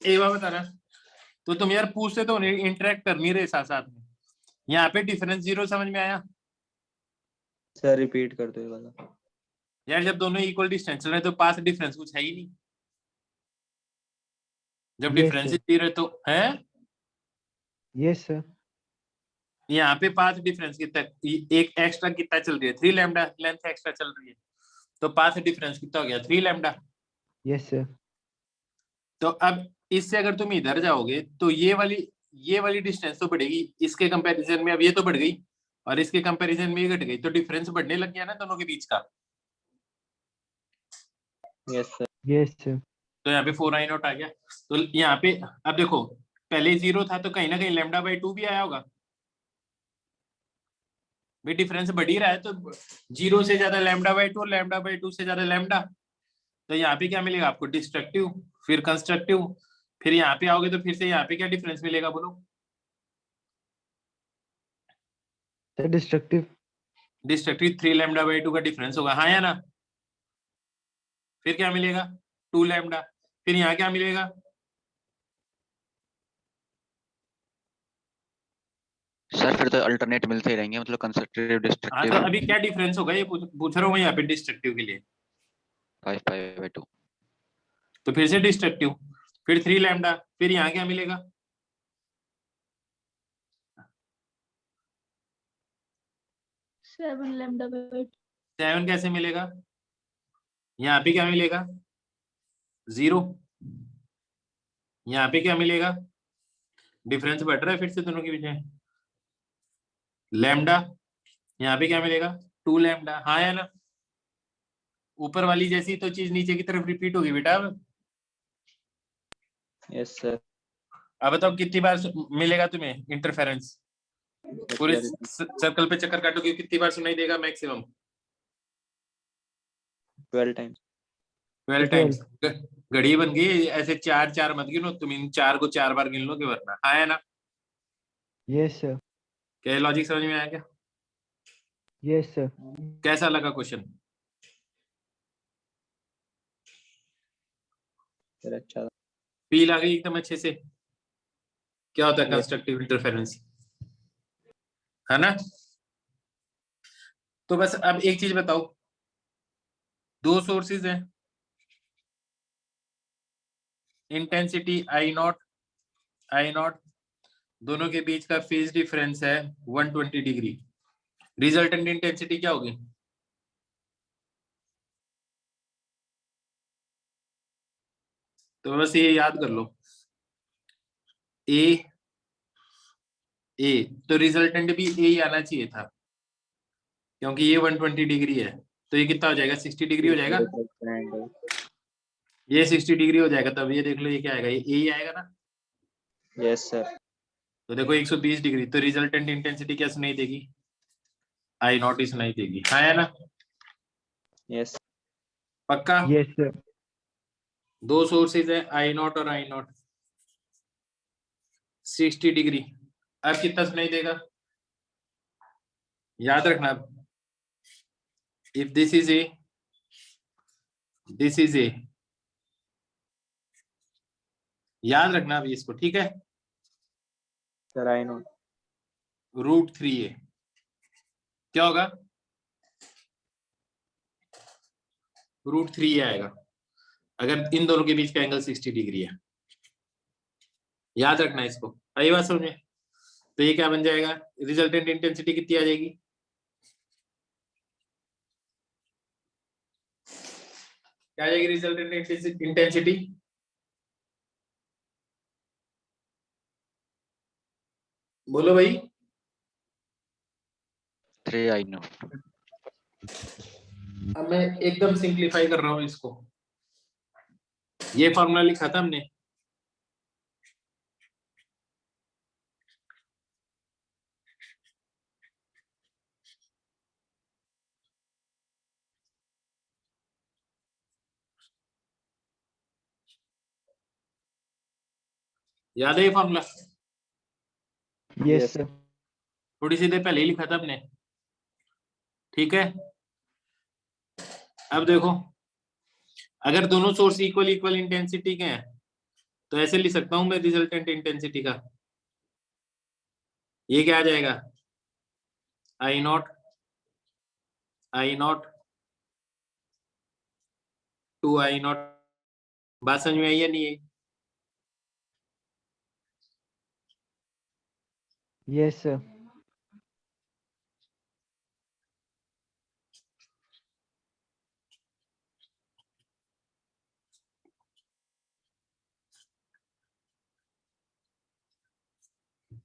एक बार बताना। तो तुम यार पूछते तो इंटरेक्ट कर नहीं रहे साथ साथ में। यहाँ पे डिफरेंस 0 समझ में आया? सर रिपीट कर दो ये वाला। यार जब दोनों इक्वल डिस्टेंस रहे तो पाथ डिफरेंस कुछ है ही नहीं। जब Yes, डिफरेंस sir. 0 तो है, यस सर। यहाँ पे पाथ डिफरेंस कितना, एक एक्स्ट्रा कितना चल रही है? 3 लैम्डा लेंथ एक्स्ट्रा चल रही है, तो पाथ डिफरेंस कितना हो गया? 3 लैम्डा। Yes sir. तो अब इससे अगर तुम इधर जाओगे तो ये वाली डिस्टेंस तो बढ़ेगी इसके कंपैरिजन में। अब ये तो बढ़ गई और इसके कंपैरिजन में ये घट गई, तो डिफरेंस बढ़ने लग गया ना दोनों के बीच का। Yes sir. Yes sir. तो यहाँ पे 4I0 आ गया। तो यहाँ पे अब देखो पहले 0 था तो कहीं ना कहीं लैम्डा बाई 2 भी आया होगा भाई। डिफरेंस बढ़ ही रहा है तो 0 से ज्यादा लैम्डा बाई 2 और लैम्डा बाई 2 से ज्यादा लैम्डा, तो यहाँ पे क्या मिलेगा आपको? डिस्ट्रक्टिव, फिर कंस्ट्रक्टिव, फिर यहाँ पे आओगे तो फिर से यहाँ पे क्या डिफरेंस मिलेगा बोलो? Sir destructive. Destructive 3 lambda by 2 का डिफरेंस होगा, हाँ या ना? फिर क्या मिलेगा? 2 लैम्डा। फिर यहाँ क्या मिलेगा? सर फिर तो अल्टरनेट मिलते ही रहेंगे, मतलब कंस्ट्रक्टिव हाँ डिस्ट्रक्टिव। तो अभी क्या डिफरेंस होगा ये पूछ रहा हूँ मैं यहाँ पे डिस्ट्रक्टिव के लिए। 5 पाई बाय 2। तो फिर से डिस्ट्रक्टिव, फिर 3 लैम्डा, फिर यहाँ क्या मिलेगा? 7 lambda by 2. 7 कैसे मिलेगा? यहाँ पे क्या मिलेगा? 0। यहाँ पे क्या मिलेगा? डिफरेंस बढ़ रहा है फिर से दोनों के बीच में, लैम्डा। यहाँ पे क्या मिलेगा? 2 लैम्डा, हाँ या ना? ऊपर वाली जैसी तो चीज नीचे की तरफ रिपीट होगी बेटा। अब यस सर। अब बताओ कितनी बार मिलेगा तुम्हें इंटरफेरेंस? पूरे सर्कल पे चक्कर काटोगे कितनी बार सुनाई देगा मैक्सिमम? 12 टाइम्स। 12 टाइम्स। घड़ी बन गई ऐसे, 4 मत गिनो तुम, इन 4 को 4 बार गिन लोगे वरना, हाँ या ना? Yes sir. क्या लॉजिक समझ में आया क्या? Yes sir. कैसा लगा क्वेश्चन? सर अच्छा। फील आ गई एकदम अच्छे से? क्या होता है Yes. कंस्ट्रक्टिव इंटरफेरेंस, है ना? तो बस अब एक चीज बताओ, 2 सोर्सेज हैं, इंटेंसिटी I नॉट, दोनों के बीच का फेज डिफरेंस है 120 डिग्री। रिजल्टेंट इंटेंसिटी क्या होगी? तो बस ये याद कर लो, ए तो रिजल्टेंट भी ए ही आना चाहिए था, क्योंकि ये 120 डिग्री है, तो ये कितना हो जाएगा? 60 डिग्री हो जाएगा। ये 60 डिग्री हो जाएगा, तब ये देख लो ये क्या आएगा, ये ए ही आएगा ना। Yes sir. तो देखो 120 डिग्री, तो रिजल्टेंट इंटेंसिटी क्या सुनाई देगी? I नॉट ही सुनाई देगी, हाँ या ना? यस। पक्का? Yes sir. 2 सोर्सेज है I नॉट और I नॉट, 60 डिग्री। अब कितना सुनाई देगा? याद रखना, if this is a, this is a, याद रखना अभी इसको, ठीक है? Sir I know. √3a क्या होगा? √3 आएगा अगर इन दोनों के बीच का एंगल 60 डिग्री है। याद रखना इसको, आई बात समझ में? तो ये क्या बन जाएगा? रिजल्टेंट इंटेंसिटी कितनी आ जाएगी? क्या आ जाएगी रिजल्टेंट इंटेंसिटी? बोलो भाई। 3 I नॉट। अब मैं एकदम सिंप्लीफाई कर रहा हूं इसको, ये फॉर्मूला लिखा था हमने, याद है ये फॉर्मूला? Yes Yes. सर। थोड़ी सी देर पहले ही लिखा था हमने, ठीक है? अब देखो, अगर दोनों सोर्स इक्वल इंटेंसिटी के हैं तो ऐसे लिख सकता हूं मैं रिजल्टेंट इंटेंसिटी का, ये क्या आ जाएगा? I not 2 I not. बात समझ में आई या नहीं आई? Yes sir.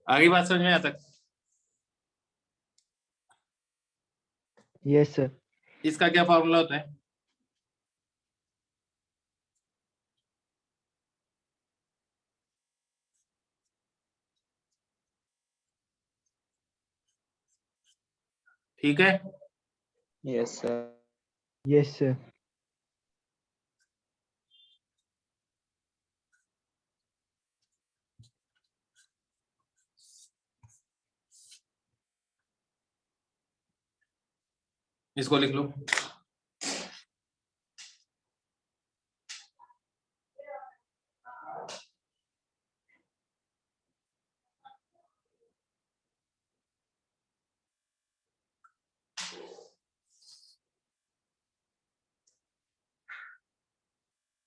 आगे बात समझ में आता? Yes sir. इसका क्या फॉर्मूला होता है? ठीक है। Yes, sir. Yes, sir. इसको लिख लो।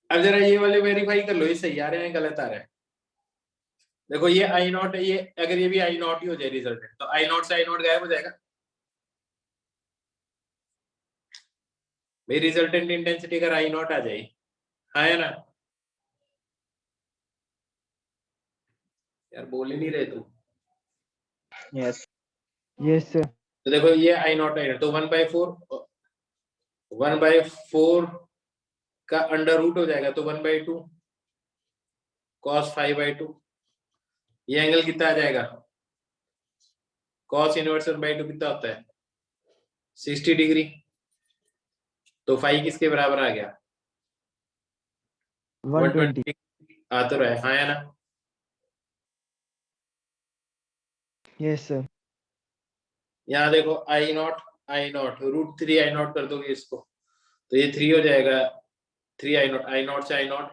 अब जरा ये वाले वेरीफाई कर लो, ये सही आ रहे हैं गलत आ रहे हैं। देखो ये आई नॉट है, ये अगर ये भी आई नॉट ही हो जाए रिजल्टेंट, तो आई नॉट से आई नॉट गायब हो जाएगा भाई। रिजल्टेंट इंटेंसिटी अगर आई नॉट आ जाए, हाँ है ना यार, बोल ही नहीं रहे तुम। Yes. Yes, sir. तो देखो ये आई नॉट है, तो 1/4 का अंडर रूट हो जाएगा, तो 1/2 cos 5/2। ये एंगल कितना आ जाएगा, cos इनवर्स 1/2 कितना होता है 60 डिग्री। तो फाई किसके बराबर आ गया 120. आ तो रहा है, हाँ है ना। Yes, sir. यहाँ देखो आई नॉट √3 आई नॉट कर दोगे इसको, तो ये 3 हो जाएगा, 3 आई नॉट से आई नॉट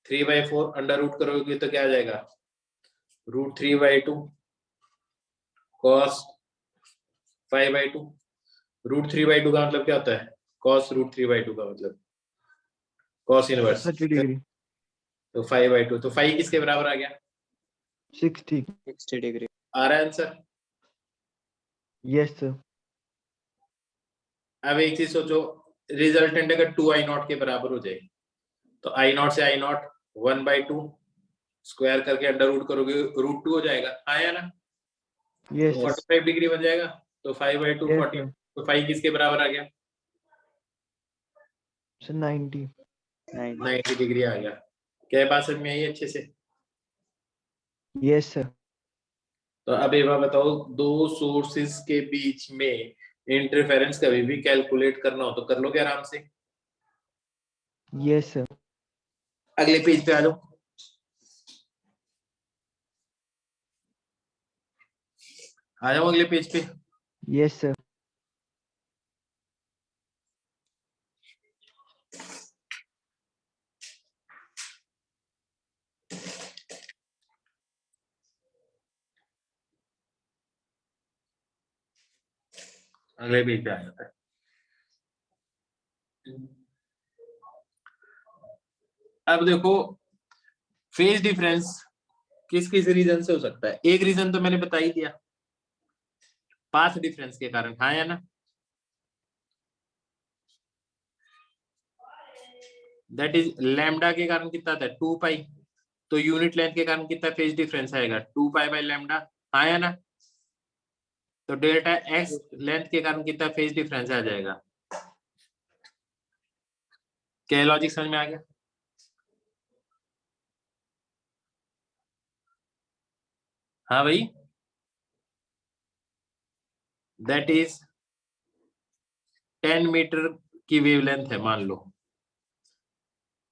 3/4 अंडर रूट करोगे तो क्या आ जाएगा √3/2 cos 5/2। √3/2 का मतलब क्या होता है cos √3/2 का मतलब cos इनवर्स, 30 degree. तो 5/2, तो 5 किसके बराबर आ गया 60. 60 degree. आ रहा है आंसर। Yes, sir. अब एक चीज सोचो, रिजल्टेंट अगर 2 आई नॉट के बराबर हो जाए, तो आई नॉट से आई नॉट 1/2 स्क्वायर करके अंडर रूट करोगे √2 हो जाएगा, हाँ या ना। Yes, तो sir. 45 डिग्री बन जाएगा, तो 5/2 Yes, 40, sir. तो 5 किसके बराबर आ गया So 90. 90. 90 डिग्री आ गया। क्या बात समझ में आई अच्छे से। Yes, sir. तो अब एक बार बताओ, दो सोर्सेस के बीच में इंटरफेरेंस कभी भी कैलकुलेट करना हो तो कर लोगे आराम से। Yes, sir. अगले पेज पे आ जाओ, आ जाओ अगले पेज पे। Yes, sir. अगले पेज पे आ जाता है। अब देखो फेज डिफरेंस किस किस रीजन से हो सकता है। एक रीजन तो मैंने बता ही दिया, पाथ डिफरेंस के कारण, हाँ या ना। दैट इज लैम्डा के कारण कितना था 2 पाई, तो यूनिट लेंथ के कारण कितना फेज डिफरेंस आएगा 2 पाई बाय लैम्डा, हाँ या ना। तो डेल्टा एक्स लेंथ के कारण कितना फेज डिफरेंस आ जाएगा। क्या लॉजिक समझ में आ गया। हाँ भाई, दैट इज 10 मीटर की वेवलेंथ है मान लो,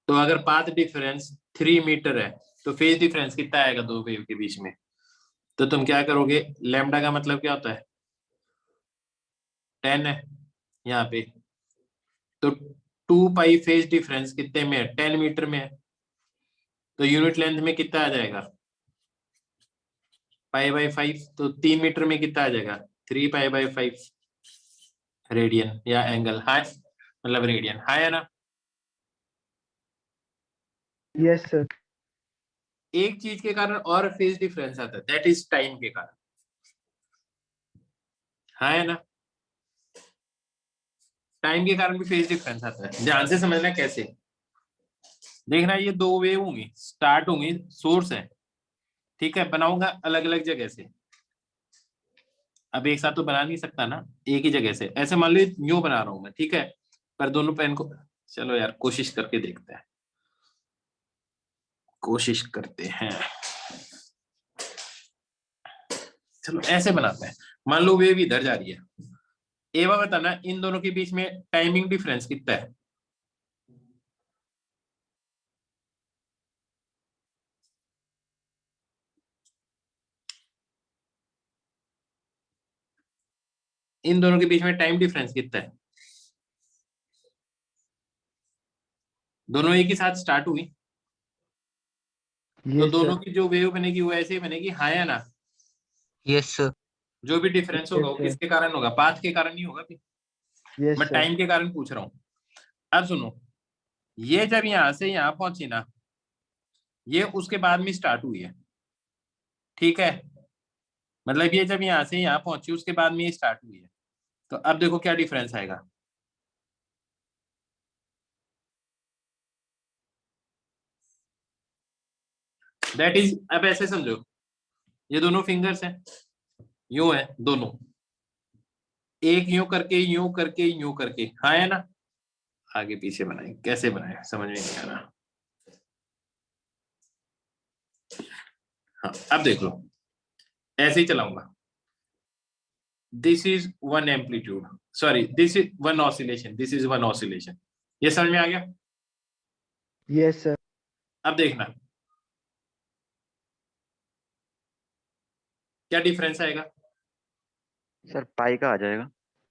तो अगर पाथ डिफरेंस 3 मीटर है तो फेज डिफरेंस कितना आएगा दो वेव के बीच में। तो तुम क्या करोगे, लैम्डा का मतलब क्या होता है 10 है यहाँ पे, तो 2 पाई फेज डिफरेंस कितने में है 10 मीटर में है, तो यूनिट लेंथ में कितना आ जाएगा π/5, तो 3 मीटर में कितना आ जाएगा 3 π/5 रेडियन या एंगल, हाँ मतलब रेडियन, हाँ या ना। Yes, sir. एक चीज के कारण और फेज डिफरेंस आता है, दैट इज टाइम के कारण, हाँ है ना। टाइम के कारण भी फेज डिफरेंस आता है। ध्यान से समझना कैसे, देखना ये दो वेव होंगी, स्टार्ट होंगी, सोर्स है, ठीक है, बनाऊंगा अलग अलग जगह से। अब एक साथ तो बना नहीं सकता ना, एक ही जगह से, ऐसे मान लो न्यू बना रहा हूं मैं, ठीक है, पर दोनों पेन को, चलो यार कोशिश करके देखते हैं, कोशिश करते हैं। चलो ऐसे बनाते हैं, मान लो वेव इधर जा रही है, एक बार बताना इन दोनों के बीच में टाइमिंग डिफरेंस कितना है? इन दोनों के बीच में टाइम डिफरेंस कितना है? दोनों एक ही साथ स्टार्ट हुई तो Yes, दोनों sir. की जो वेव बनेगी वो ऐसे ही बनेगी, हाँ या ना? Yes sir. जो भी डिफरेंस होगा वो Yes, sir. किसके कारण होगा? पाथ के कारण नहीं होगा भी। Yes, मैं sir. टाइम के कारण पूछ रहा हूँ। अब सुनो, ये जब यहाँ से यहाँ पहुंची ना, ये उसके बाद में स्टार्ट हुई है, ठीक है? मतलब ये जब यहाँ से यहाँ पहुंची उसके बाद में ये स्टार्ट हुई है, तो अब देखो क्या डिफरेंस आएगा। दैट इज, अब ऐसे समझो, ये दोनों फिंगर्स हैं, यूं है दोनों, एक यूं करके यूं करके यूं करके, हाँ है ना? आगे पीछे बनाए, कैसे बनाए समझ में नहीं आ रहा। हाँ अब देख लो, ऐसे ही चलाऊंगा। This is one amplitude, sorry this is one oscillation, this is one oscillation. ये समझ में आ गया? Yes, sir. अब देखना क्या डिफरेंस आएगा। सर पाई का आ जाएगा।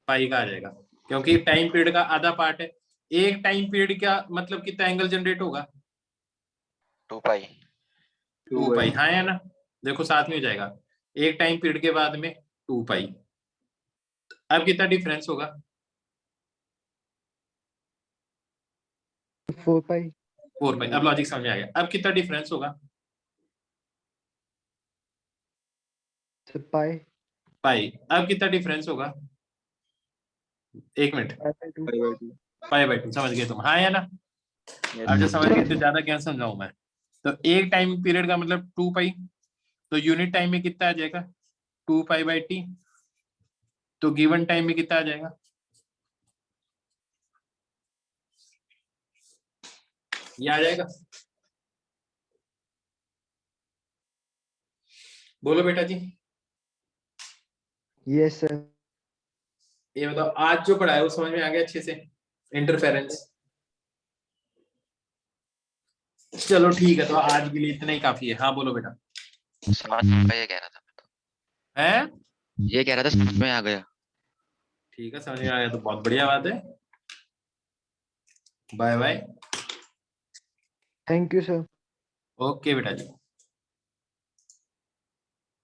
पाई का आ जाएगा, क्योंकि टाइम पीरियड का आधा पार्ट है। एक टाइम पीरियड का मतलब कितना एंगल जनरेट होगा? 2 पाई। 2 पाई, हाँ है ना? देखो साथ में हो जाएगा, एक टाइम पीरियड के बाद में 2 पाई। अब कितना डिफरेंस होगा? 4 pi. 4 पाई। अब लॉजिक समझ में आ गया। अब कितना डिफरेंस होगा? Sir, pi. पाई। अब कितना डिफरेंस होगा? एक minute, Pi by 2. Pi by 2. Pi by 2 समझ गए तुम, हाँ या ना? Yes. अब जो समझ गए तो ज्यादा क्या समझाऊं मैं? तो एक टाइम पीरियड का मतलब 2 पाई, तो यूनिट टाइम में कितना आ जाएगा? 2 पाई बाई टी। तो गिवन टाइम में कितना आ जाएगा? ये आ जाएगा। बोलो बेटा जी। Yes, sir. ये बताओ आज जो पढ़ा है वो समझ में आ गया अच्छे से? इंटरफेरेंस। चलो ठीक है, तो आज के लिए इतना ही काफी है। हाँ बोलो बेटा। समझ में आ गया, ये कह रहा था मैं तो। है ये कह रहा था समझ में आ गया। ठीक है, समझ में आ गया तो बहुत बढ़िया बात है। Bye bye. Thank you, sir. Okay बेटा जी।